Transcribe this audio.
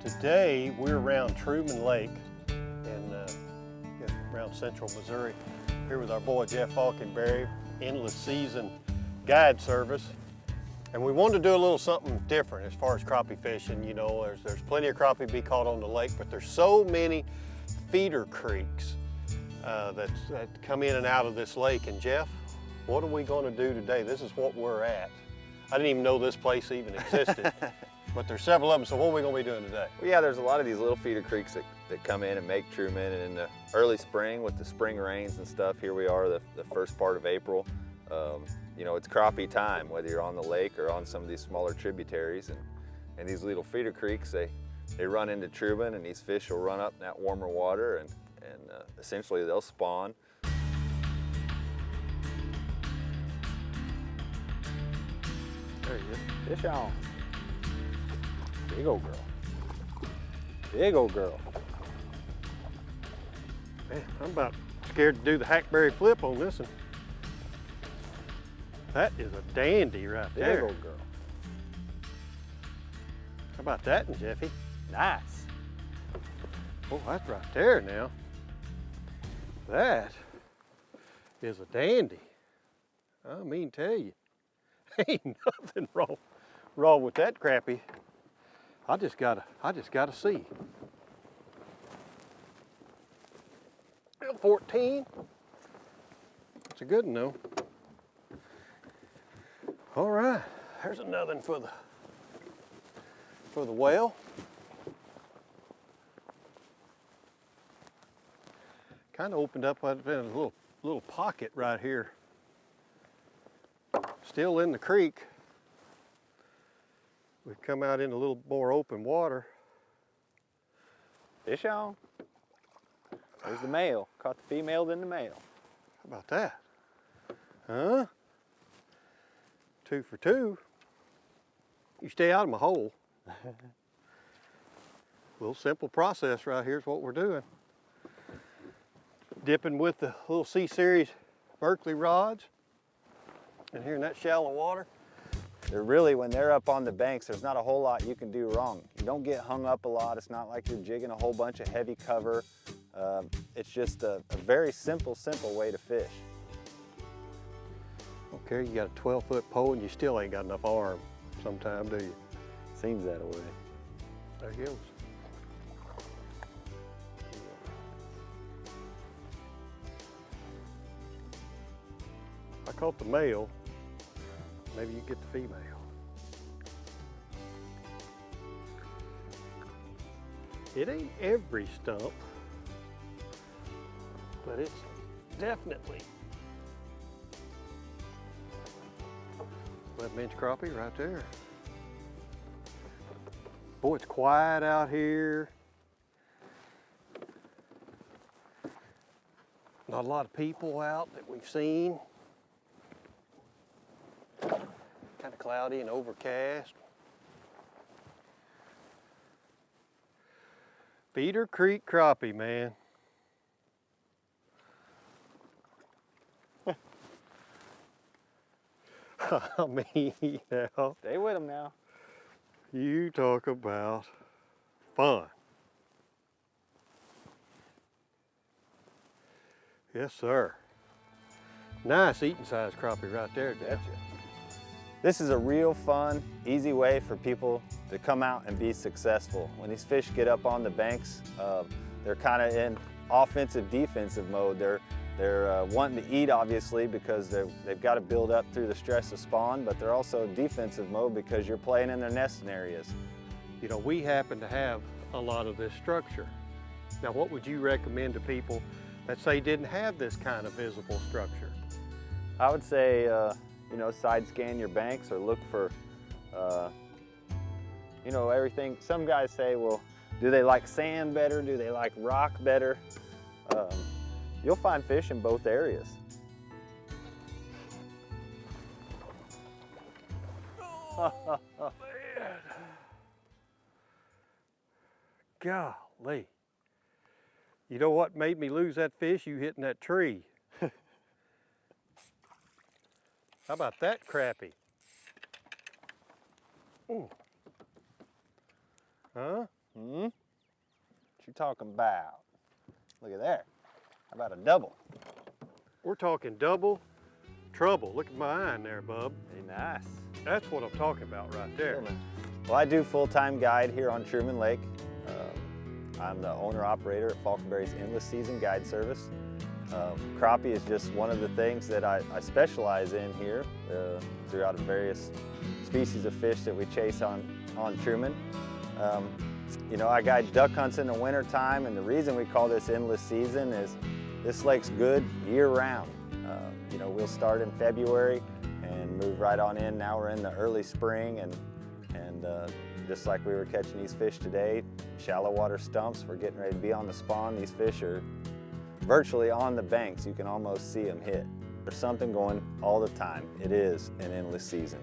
Today we're around Truman Lake in around central Missouri, here with our boy Jeff Faulkenberry, endless season guide service. And we wanted to do a little something different as far as crappie fishing. You know, there's plenty of crappie to be caught on the lake, but there's so many feeder creeks that come in and out of this lake. And Jeff, what are we going to do today? This is what we're at. I didn't even know this place even existed. But there's several of them, so what are we going to be doing today? Well, yeah, there's a lot of these little feeder creeks that come in and make Truman, and in the early spring with the spring rains and stuff, here we are, the first part of April. You know, it's crappie time, whether you're on the lake or on some of these smaller tributaries, and these little feeder creeks, they run into Truman, and these fish will run up in that warmer water, and essentially they'll spawn. There you go. Fish on. Big old girl. Big old girl. Man, I'm about scared to do the hackberry flip on this one. That is a dandy right there. Big old girl. How about that one, Jeffy? Nice. Oh, that's right there now. That is a dandy. I mean, tell you, ain't nothing wrong with that crappie. I just gotta see. 14. It's a good one though. All right, there's another one for the whale. Kind of opened up in a little pocket right here. Still in the creek. We've come out in a little more open water. Fish on. There's the male. Caught the female, then the male. How about that? Huh? 2 for 2. You stay out of my hole. Little simple process right here is what we're doing. Dipping with the little C-Series Berkeley rods. And here in that shallow water. When they're up on the banks, there's not a whole lot you can do wrong. You don't get hung up a lot. It's not like you're jigging a whole bunch of heavy cover. It's just a very simple way to fish. Okay, you got a 12-foot pole and you still ain't got enough arm sometime, do you? Seems that way. There he goes. I caught the male. Maybe you get the female. It ain't every stump, but it's definitely 11-inch crappie right there. Boy, it's quiet out here. Not a lot of people out that we've seen. Kind of cloudy and overcast. Feeder Creek crappie, man. I mean, now. Stay with them now. You talk about fun. Yes, sir. Nice eating size crappie right there, Jeff. This is a real fun, easy way for people to come out and be successful. When these fish get up on the banks, they're kind of in offensive, defensive mode. They're wanting to eat, obviously, because they've got to build up through the stress of spawn, but they're also defensive mode because you're playing in their nesting areas. You know, we happen to have a lot of this structure. Now, what would you recommend to people that say didn't have this kind of visible structure? I would say, you know, side scan your banks or look for, you know, everything. Some guys say, well, do they like sand better? Do they like rock better? You'll find fish in both areas. Oh, man. Golly. You know what made me lose that fish? You hitting that tree. How about that crappie? Huh? What you talking about? Look at there. How about a double? We're talking double trouble. Look at my eye in there, bub. Very nice. That's what I'm talking about right there. Well, I do full-time guide here on Truman Lake. I'm the owner-operator at Faulkenberry's Endless Season Guide Service. Crappie is just one of the things that I specialize in here throughout the various species of fish that we chase on Truman. You know, I guide duck hunts in the winter time, and the reason we call this endless season is this lake's good year-round. You know, we'll start in February and move right on in. Now we're in the early spring, and just like we were catching these fish today, shallow water stumps, we're getting ready to be on the spawn. These fish are virtually on the banks. You can almost see them hit. There's something going all the time. It is an endless season.